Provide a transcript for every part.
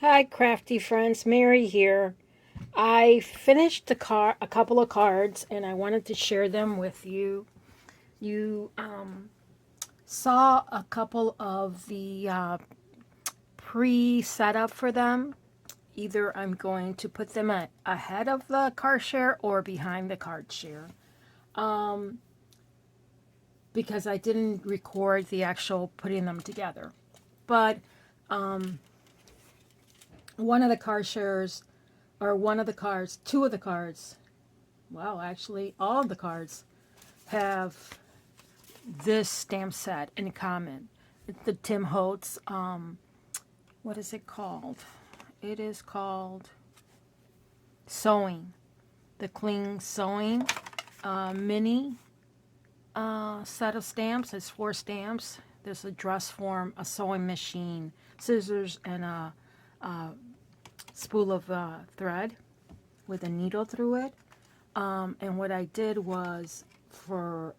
Hi, crafty friends. Mary here. I finished a couple of cards, and I wanted to share them with you. You saw a couple of the pre-setup for them. Either I'm going to put them ahead of the card share or behind the card share, because I didn't record the actual putting them together. But one of the card shares, or one of the cards, two of the cards, well, actually, all of the cards have this stamp set in common. The Tim Holtz, what is it called? It is called Sewing. The Cling Sewing mini set of stamps. It's 4 stamps. There's a dress form, a sewing machine, scissors, and a spool of thread with a needle through it. And what I did was for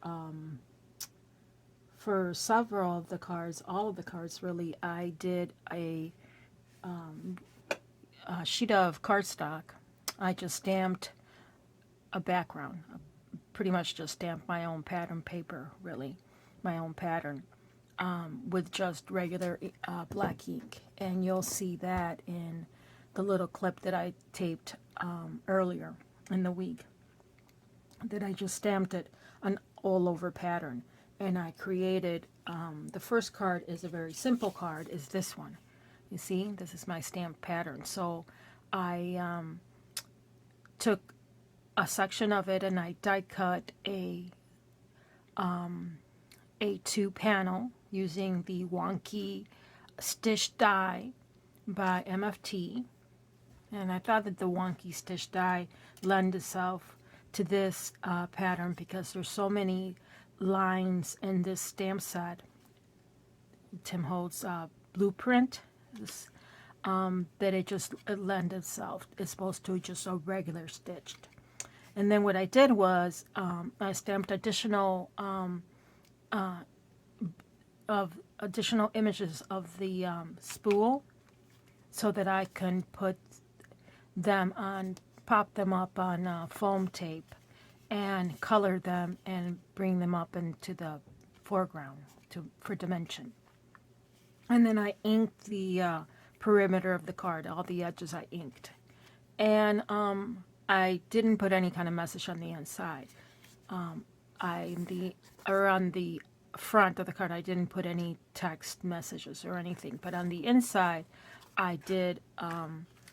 several of the cards, all of the cards really, I did a sheet of cardstock. I just stamped a background, pretty much just stamped my own pattern paper, really, my own pattern, with just regular black ink. And you'll see that in the little clip that I taped earlier in the week, that I just stamped it an all over pattern. And I created, the first card is a very simple card, is this one. You see, this is my stamped pattern. So I took a section of it and I die cut a A2 panel using the wonky stitch die by MFT. And I thought that the wonky stitch die lend itself to this pattern because there's so many lines in this stamp set, Tim Holtz blueprint, this, that it lends itself. It's supposed to just a regular stitched. And then what I did was I stamped additional images of the spool so that I can put them on, pop them up on foam tape and color them and bring them up into the foreground for dimension. And then I inked the perimeter of the card, all the edges I inked. And I didn't put any kind of message on the inside. On the front of the card, I didn't put any text messages or anything. But on the inside, I did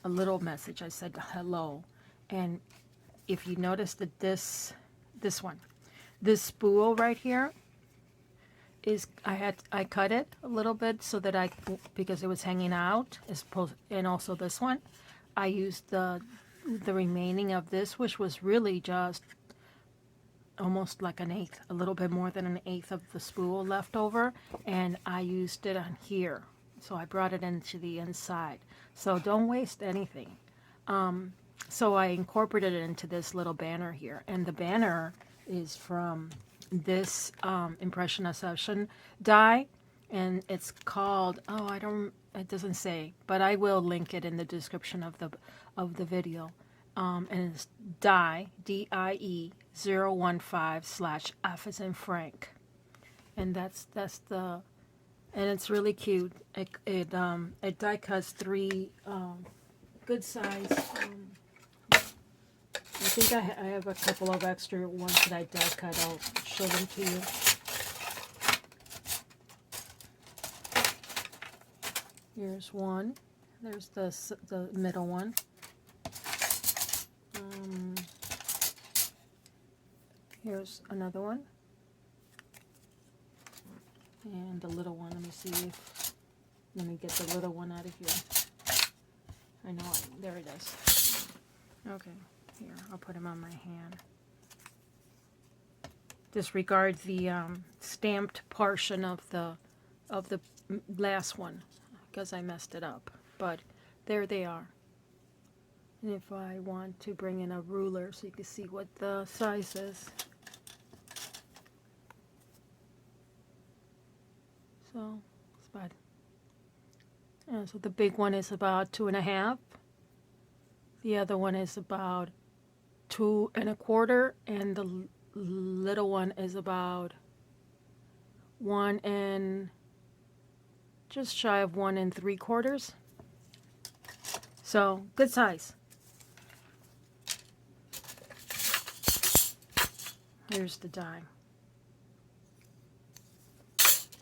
a little message. I said hello. And if you notice that this spool right here is, I cut it a little bit so that because it was hanging out, and also this one, I used the remaining of this, which was really just almost like an eighth, a little bit more than an eighth of the spool left over, and I used it on here. So I brought it into the inside. So don't waste anything. So I incorporated it into this little banner here, and the banner is from this Impression Obsession die, and it's called, it doesn't say, but I will link it in the description of the video. And it's die, DIE 015/F as in Frank, and that's the, and it's really cute. It die cuts 3 good size. I think I have a couple of extra ones that I die cut. I'll show them to you. Here's one. There's the middle one. Here's another one. And the little one. Let me get the little one out of here. I know, there it is. Okay, here, I'll put him on my hand. Disregard the stamped portion of the last one because I messed it up. But there they are. And if I want to bring in a ruler so you can see what the size is. So, it's about So the big one is about 2.5. The other one is about 2.25, and the little one is about 1 and just shy of 1 3/4. So good size. Here's the die.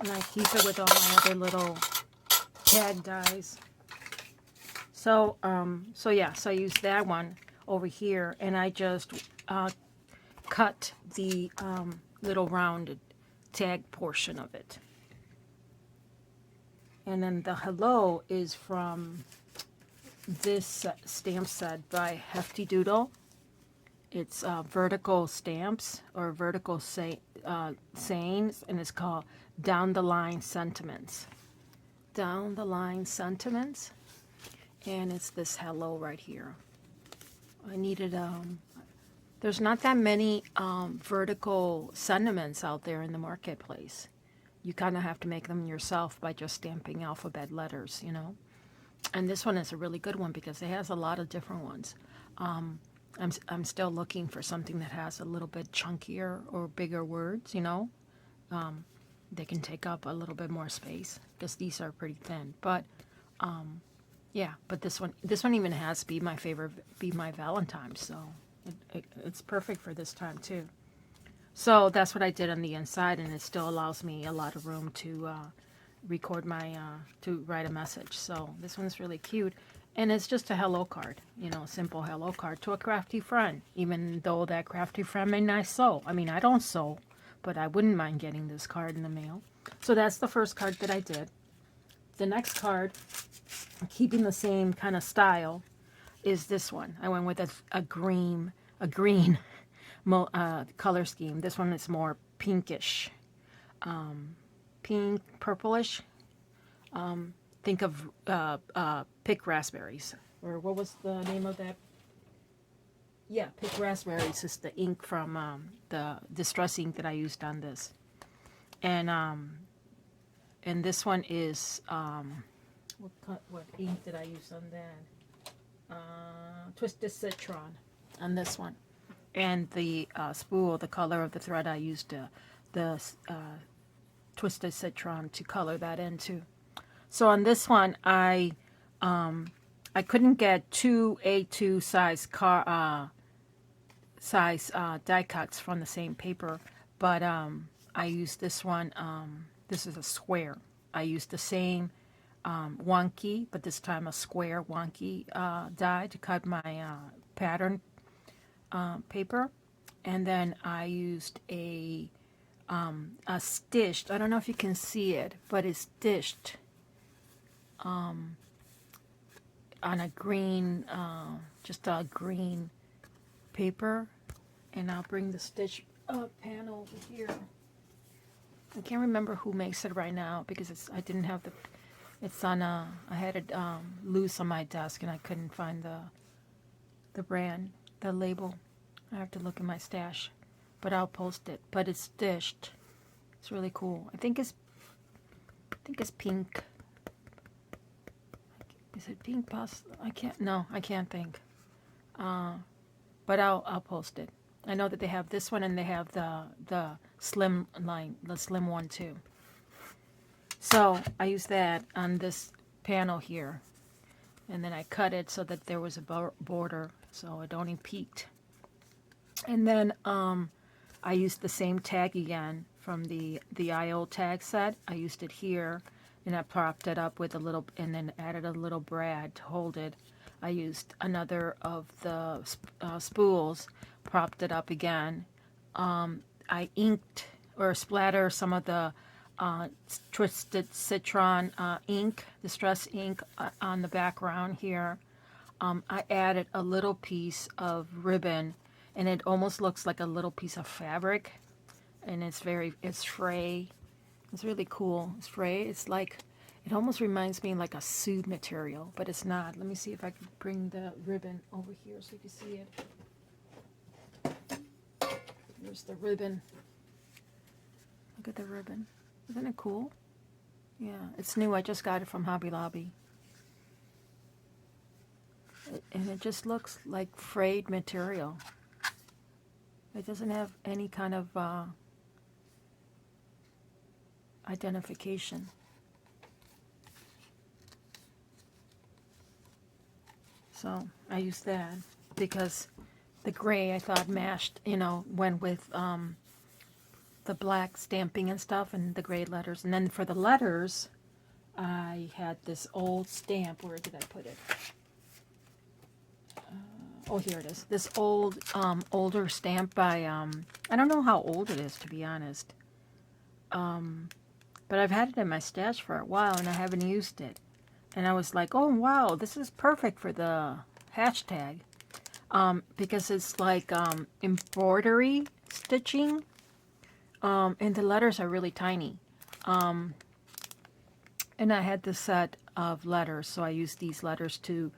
And I keep it with all my other little tag dies. So, so I use that one over here, and I just cut the little rounded tag portion of it. And then the hello is from this stamp set by Hefty Doodle. It's vertical stamps or vertical sayings, and it's called Down the Line Sentiments. Down the Line Sentiments. And it's this hello right here. I needed, there's not that many vertical sentiments out there in the marketplace. You kind of have to make them yourself by just stamping alphabet letters, you know. And this one is a really good one because it has a lot of different ones. I'm still looking for something that has a little bit chunkier or bigger words, you know. They can take up a little bit more space because these are pretty thin. But yeah, but this one even has Be My Favorite, Be My Valentine, so it's perfect for this time too. So that's what I did on the inside, and it still allows me a lot of room to record my, to write a message. So this one's really cute. And it's just a hello card, you know, simple hello card to a crafty friend, even though that crafty friend may not sew. I mean, I don't sew, but I wouldn't mind getting this card in the mail. So that's the first card that I did. The next card, keeping the same kind of style, is this one. I went with a green color scheme. This one is more pinkish, pink, purplish. Think of Pick Raspberries, or what was the name of that? Yeah, Pick Raspberries is the ink from the distress ink that I used on this, and this one is what ink did I use on that? Twisted Citron on this one, and the spool, the color of the thread, I used the Twisted Citron to color that into. So on this one, I couldn't get two A2 size die cuts from the same paper, but I used this one. This is a square. I used the same wonky, but this time a square wonky die to cut my pattern paper, and then I used a stitched. I don't know if you can see it, but it's stitched on a green, just a green paper, and I'll bring the stitch panel over here. I can't remember who makes it right now because I didn't have it's on I had it loose on my desk and I couldn't find the brand, the label. I have to look in my stash, but I'll post it. But it's stitched. It's really cool. I think it's pink. Is it pink I can't think. But I'll post it. I know that they have this one and they have the slim line, the slim one too. So I use that on this panel here, and then I cut it so that there was a border, so it only peaked. And then I used the same tag again from the IO tag set. I used it here, and I propped it up with a little, and then added a little brad to hold it. I used another of the spools, propped it up again. I inked or splattered some of the Twisted Citron ink, distress ink, on the background here. I added a little piece of ribbon, and it almost looks like a little piece of fabric, and it's fray. It's really cool. It's fray. It's like, it almost reminds me like a suede material, but it's not. Let me see if I can bring the ribbon over here so you can see it. Here's the ribbon. Look at the ribbon. Isn't it cool? Yeah, it's new. I just got it from Hobby Lobby. And it just looks like frayed material. It doesn't have any kind of identification. So I used that because the gray I thought matched, went with the black stamping and stuff and the gray letters. And then for the letters, I had this old stamp. Where did I put it? Oh, here it is. This old, older stamp by, I don't know how old it is, to be honest. But I've had it in my stash for a while and I haven't used it. And I was like, oh, wow, this is perfect for the hashtag. Because it's like embroidery stitching. And the letters are really tiny. And I had this set of letters, so I used these letters to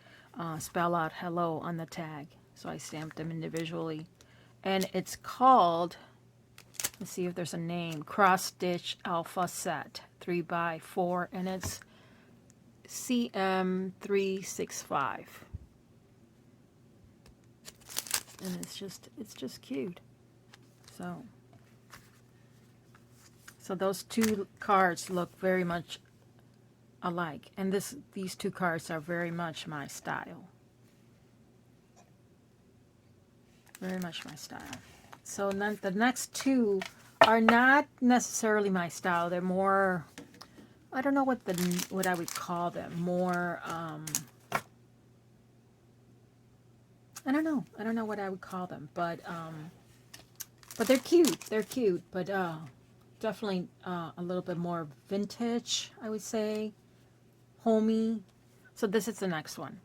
spell out hello on the tag. So I stamped them individually. And it's called, let's see if there's a name, Cross Stitch Alpha Set 3x4, and it's CM365. And it's just cute. So those two cards look very much alike, and these two cards are very much my style. Very much my style. So then the next two are not necessarily my style. They're more, I don't know what I would call them. More, I don't know what I would call them, but they're cute. They're cute, but definitely a little bit more vintage, I would say, homey. So this is the next one.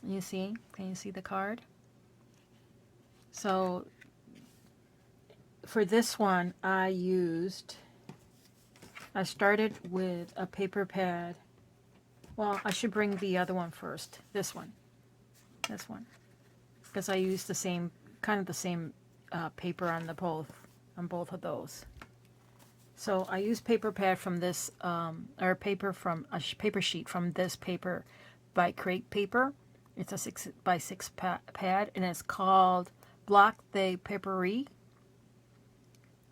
You see? Can you see the card? So for this one, I started with a paper pad. Well, I should bring the other one first. This one. Because I used the same paper on both of those. So I used paper pad from this, or paper sheet from this paper by Crate Paper. It's a 6x6 pad, and it's called Block de Paperie.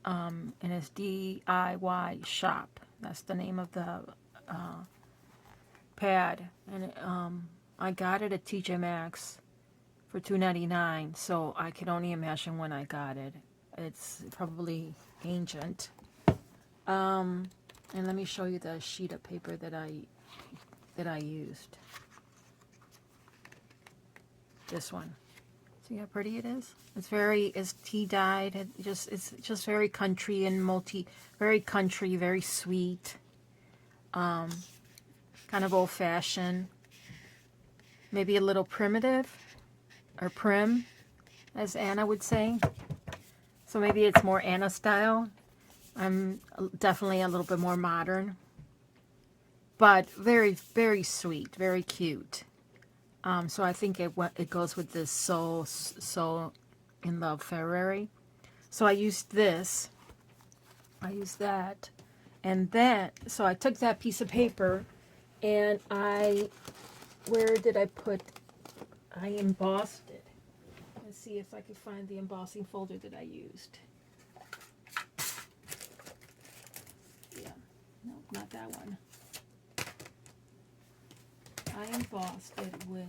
And it's DIY Shop. That's the name of the pad. And I got it at TJ Maxx for $2.99. So I can only imagine when I got it. It's probably ancient. And let me show you the sheet of paper that I used. This one. See how pretty it is? It's tea dyed. It's just very country and very country, very sweet. Kind of old fashioned. Maybe a little primitive or prim, as Anna would say. So maybe it's more Anna style. I'm definitely a little bit more modern, but very, very sweet, very cute. So I think it goes with this So in Love Ferrari. So I used this. I used that, and then so I took that piece of paper, and where did I put? I embossed it. Let's see if I can find the embossing folder that I used. No, not that one. I embossed it with,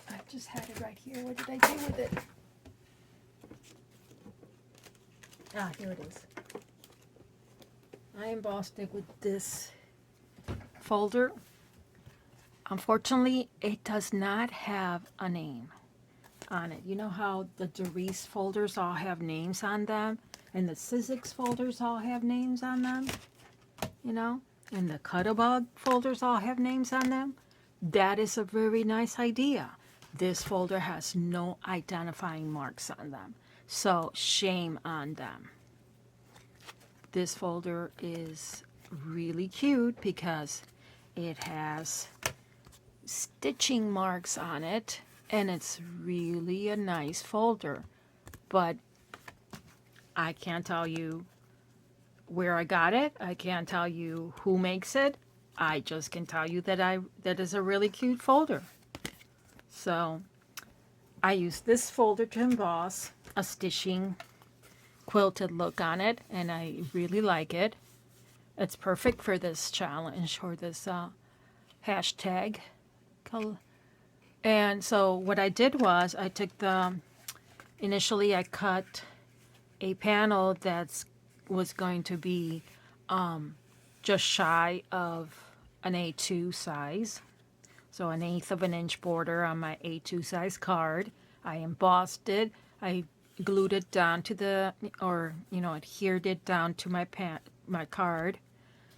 I just had it right here. What did I do with it? Ah, here it is. I embossed it with this folder. Unfortunately, it does not have a name on it. You know how the Doris folders all have names on them, and the Sizzix folders all have names on them, and the Cuttlebug folders all have names on them? That is a very nice idea. This folder has no identifying marks on them, so shame on them. This folder is really cute because it has stitching marks on it, and it's really a nice folder, but I can't tell you where I got it. I can't tell you who makes it. I just can tell you that is a really cute folder. So I use this folder to emboss a stitching quilted look on it, and I really like it. It's perfect for this challenge or this hashtag. And so what I did was I took initially I cut a panel that was going to be just shy of an A2 size. So 1/8 of an inch border on my A2 size card. I embossed it. I glued it down to adhered it down to my card.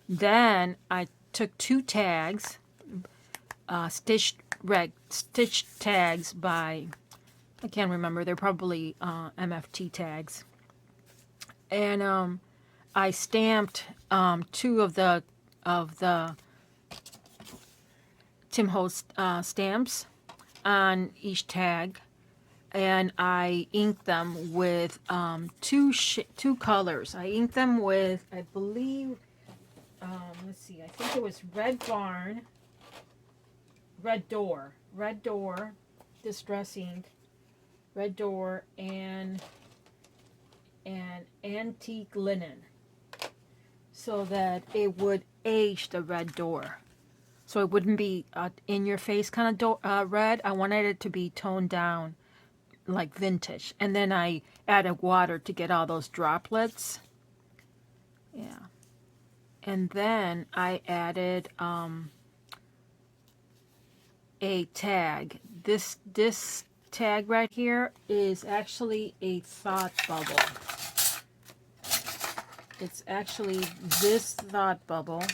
Then I took 2 tags, stitched tags by, I can't remember, they're probably MFT tags. And I stamped 2 of the Tim Holtz stamps on each tag, and I inked them with 2 colors. I inked them with, I believe, let's see, I think it was Red Door, Distress Ink, Red Door, and Antique Linen, so that it would age the Red Door. So it wouldn't be in your face kind of red. I wanted it to be toned down like vintage. And then I added water to get all those droplets. Yeah. And then I added a tag. This tag right here is actually a thought bubble. It's actually this thought bubble,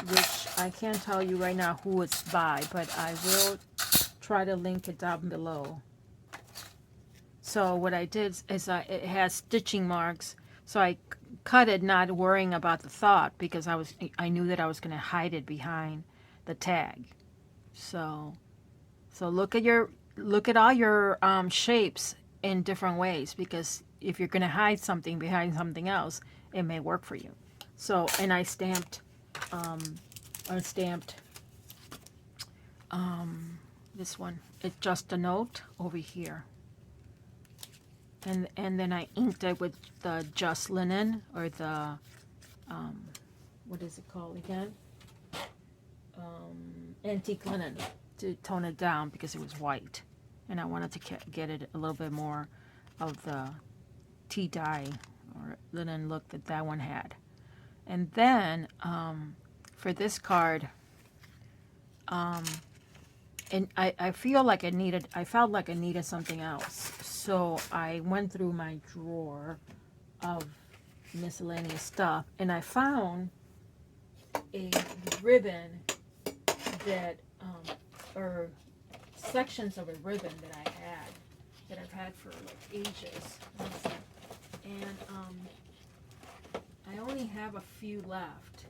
which I can't tell you right now who it's by, but I will try to link it down below. So what I did is it has stitching marks, so I cut it not worrying about the thought, because I knew that I was going to hide it behind the tag. So look at all your shapes in different ways, because if you're going to hide something behind something else, it may work for you. So, and I stamped this one. It's just a note over here. And then I inked it with the Just Linen, or the, what is it called again? Antique Linen, to tone it down because it was white. And I wanted to get it a little bit more of the tea dye or linen look that one had. And then for this card, and I felt like I needed something else. So I went through my drawer of miscellaneous stuff, and I found a ribbon that, or sections of a ribbon that I've had for like ages. And I only have a few left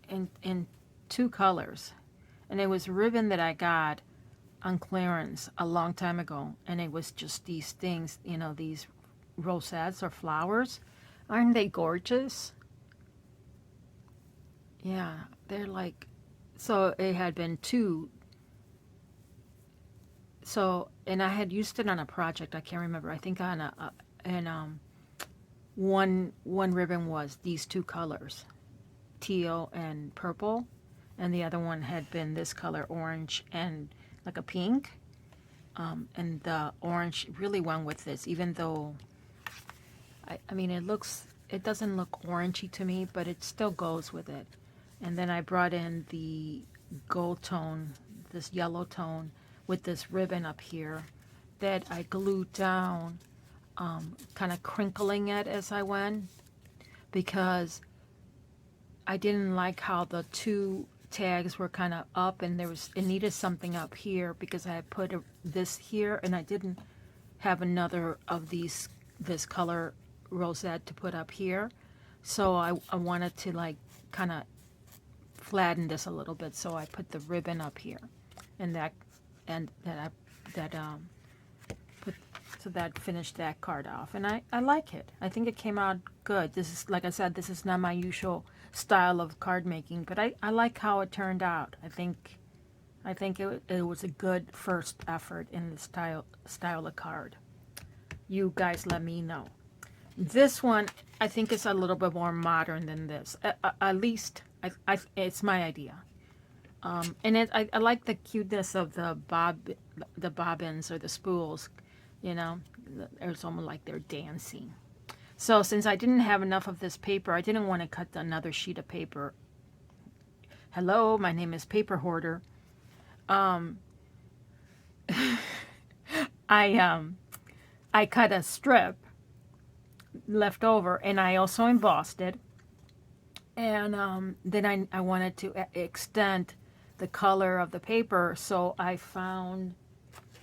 in 2 colors. And it was ribbon that I got on clearance a long time ago. And it was just these things, these rosettes or flowers. Aren't they gorgeous? Yeah, they're like, so it had been 2. So, and I had used it on a project, I can't remember. I think on one ribbon was these 2 colors, teal and purple. And the other one had been this color, orange and like a pink. And the orange really went with this, even though, I mean, it doesn't look orangey to me, but it still goes with it. And then I brought in the gold tone, this yellow tone, with this ribbon up here that I glued down, kind of crinkling it as I went, because I didn't like how the 2 tags were kind of up, and it needed something up here, because I had put this here and I didn't have another of this color rosette to put up here. So I wanted to like kind of flatten this a little bit, so I put the ribbon up here, and I put So that finished that card off, and I like it. I think it came out good. This is, like I said, this is not my usual style of card making, but I like how it turned out. I think it was a good first effort in the style of card. You guys let me know. This one, I think, is a little bit more modern than this. At least, it's my idea. And I like the cuteness of the bobbins or the spools. You know, it's almost like they're dancing. So since I didn't have enough of this paper, I didn't want to cut another sheet of paper. Hello, my name is Paper Hoarder. I cut a strip left over, and I also embossed it. And then I wanted to extend the color of the paper, so I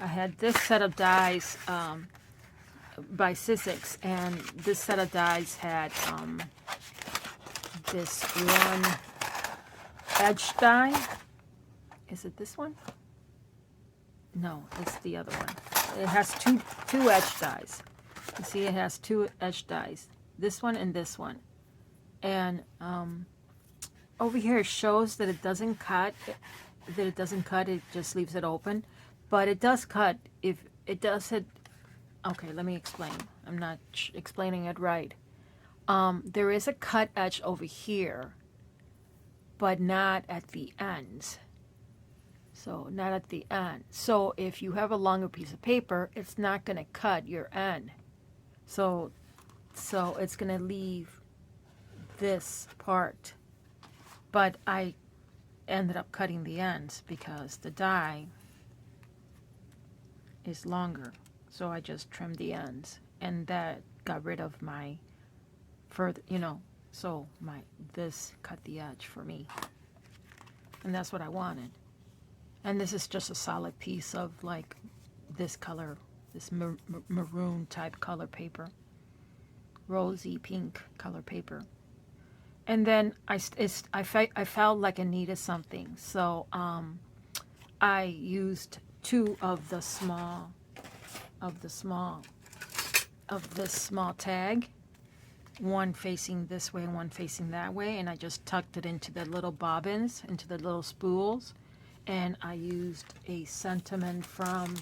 had this set of dies by Sizzix, and this set of dies had this one edge die. Is it this one? No, it's the other one. It has two edge dies. You see, it has two edge dies. This one and this one. And over here it shows that it doesn't cut. It just leaves it open. But it does cut. If it does it. Okay, let me explain. I'm not explaining it right. There is a cut edge over here, but not at the ends. So not at the end. So if you have a longer piece of paper, it's not going to cut your end. So it's going to leave this part. But I ended up cutting the ends because the die is longer. So I just trimmed the ends, and that got rid of my further, so this cut the edge for me. And that's what I wanted. And this is just a solid piece of like this color, this maroon type color paper, rosy pink color paper. And then I felt like I needed something, so I used two of this small tag, one facing this way and one facing that way, and I just tucked it into the little bobbins, into the little spools. And I used a sentiment from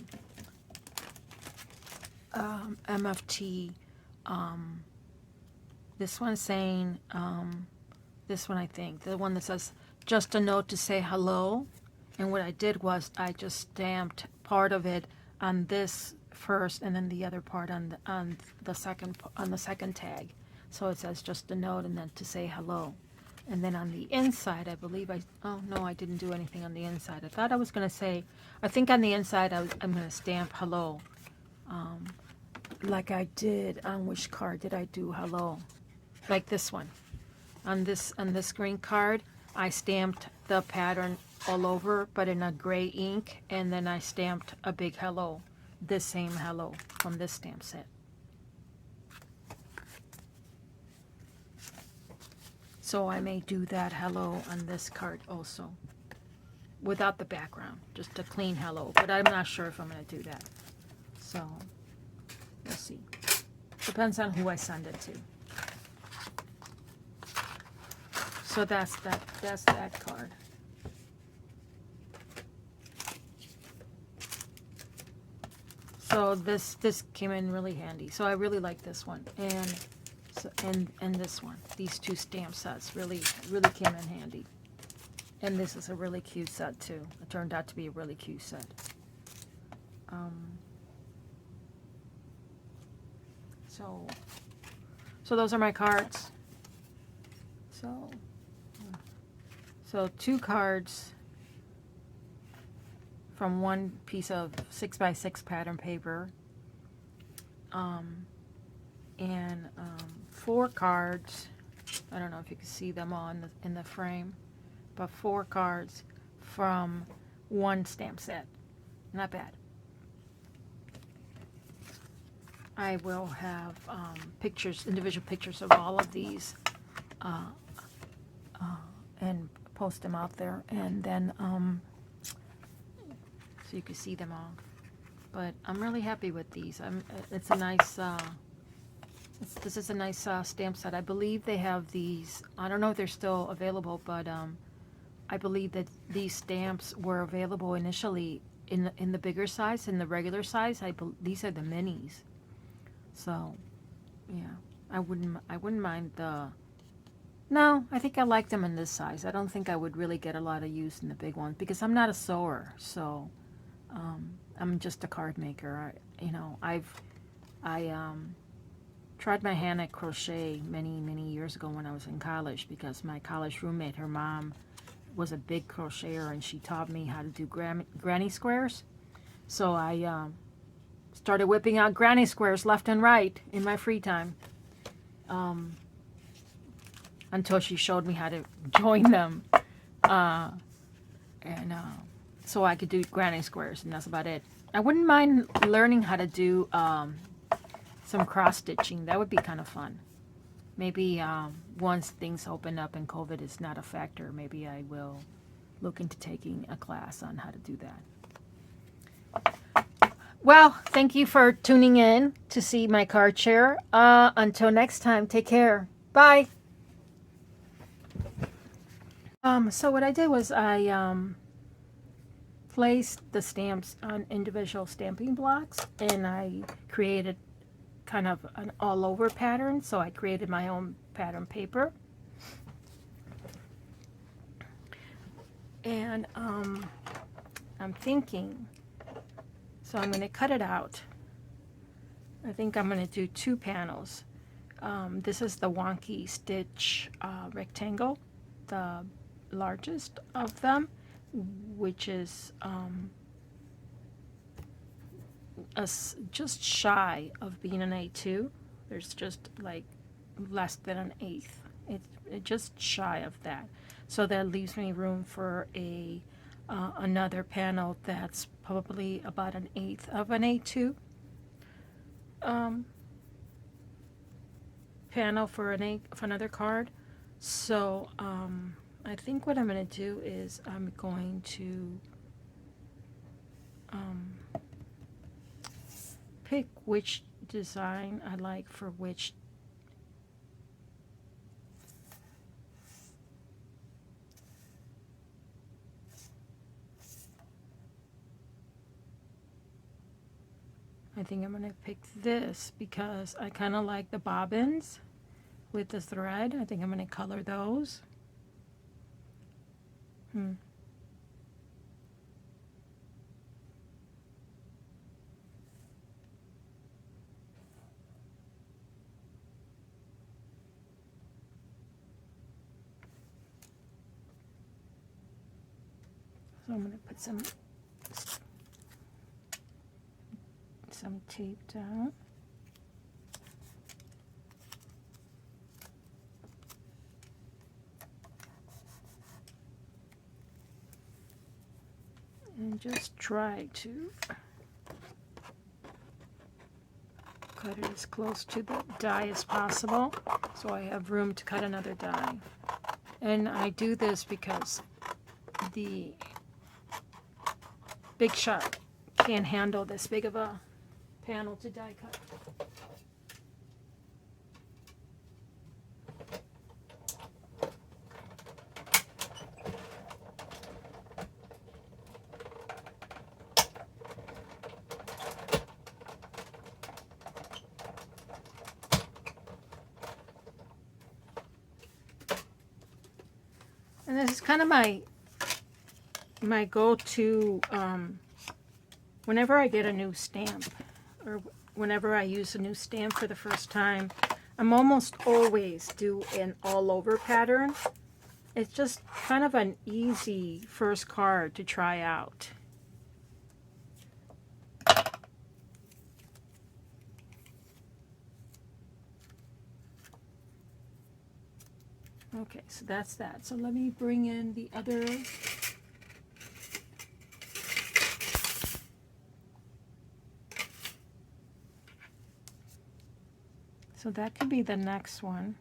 MFT. This one saying, this one I think, the one that says, just a note to say hello. And what I did was I just stamped part of it on this first, and then the other part on the second tag. So it says just a note and then to say hello. And then on the inside, I believe oh no, I didn't do anything on the inside. I thought I was going to say, I think on the inside I'm going to stamp hello. Like I did on which card did I do hello? Like this one. On this green card, I stamped the pattern all over, but in a gray ink, and then I stamped a big hello. This same hello from this stamp set. So I may do that hello on this card also, without the background, just a clean hello, but I'm not sure if I'm going to do that. So we'll see. Depends on who I send it to. So that's that card. So this came in really handy. So I really like this one, and this one. These two stamp sets really came in handy. And this is a really cute set too. It turned out to be a really cute set. So those are my cards. So 2 cards from one piece of 6x6 pattern paper, and 4 cards. I don't know if you can see them all in the frame, but 4 cards from one stamp set. Not bad. I will have individual pictures of all of these, and post them out there, and then so you can see them all. but I'm really happy with these. It's a nice, this is a nice stamp set. I believe they have these, I don't know if they're still available, but I believe that these stamps were available initially in the bigger size, in the regular size. These are the minis. So, yeah, I wouldn't mind the, no, I think I like them in this size. I don't think I would really get a lot of use in the big ones because I'm not a sewer, so I'm just a card maker. I tried my hand at crochet many years ago when I was in college because my college roommate, her mom, was a big crocheter and she taught me how to do granny squares. So I started whipping out granny squares left and right in my free time. Until she showed me how to join them. So I could do granny squares, and that's about it. I wouldn't mind learning how to do some cross stitching. That would be kind of fun. Maybe once things open up and COVID is not a factor, maybe I will look into taking a class on how to do that. Well, thank you for tuning in to see my card share. Until next time, take care. Bye. So what I did was I placed the stamps on individual stamping blocks, and I created kind of an all-over pattern. So I created my own pattern paper, and I'm thinking, so I'm going to cut it out. I think I'm going to do 2 panels. This is the wonky stitch rectangle, the largest of them, which is just shy of being an A2. There's just like less than an eighth. It's just shy of that. So that leaves me room for another panel that's probably about an eighth of an A2 panel for another card. So I think what I'm going to do is I'm going to pick which design I like for which. I think I'm going to pick this because I kind of like the bobbins with the thread. I think I'm going to color those. So I'm going to put some tape down. And just try to cut it as close to the die as possible so I have room to cut another die. And I do this because the Big Shot can't handle this big of a panel to die cut. And this is kind of my go-to whenever I get a new stamp, or whenever I use a new stamp for the first time. I'm almost always do an all-over pattern. It's just kind of an easy first card to try out. Okay, so that's that. So let me bring in the other. So that could be the next one.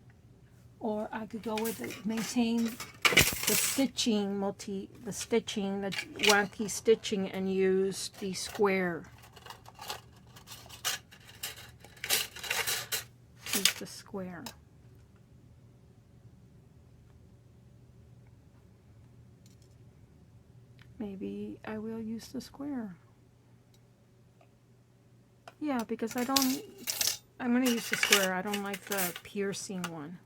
Or I could go with it, maintain the stitching, the wonky stitching, and use the square use the square. Maybe I will use the square. Yeah, because I'm going to use the square. I don't like the piercing one.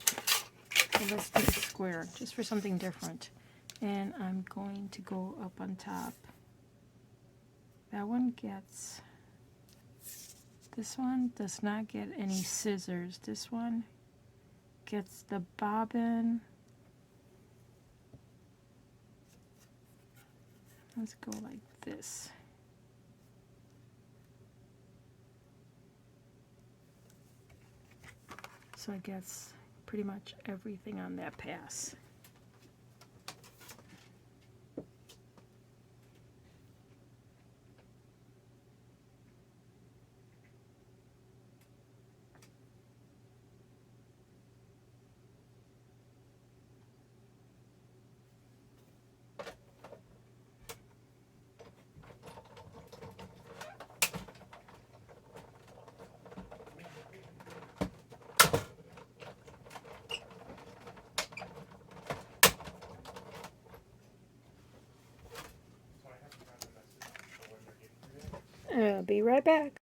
So let's do the square, just for something different. And I'm going to go up on top. That one gets... This one does not get any scissors. This one gets the bobbin. Let's go like this. So it gets pretty much everything on that pass. Be right back.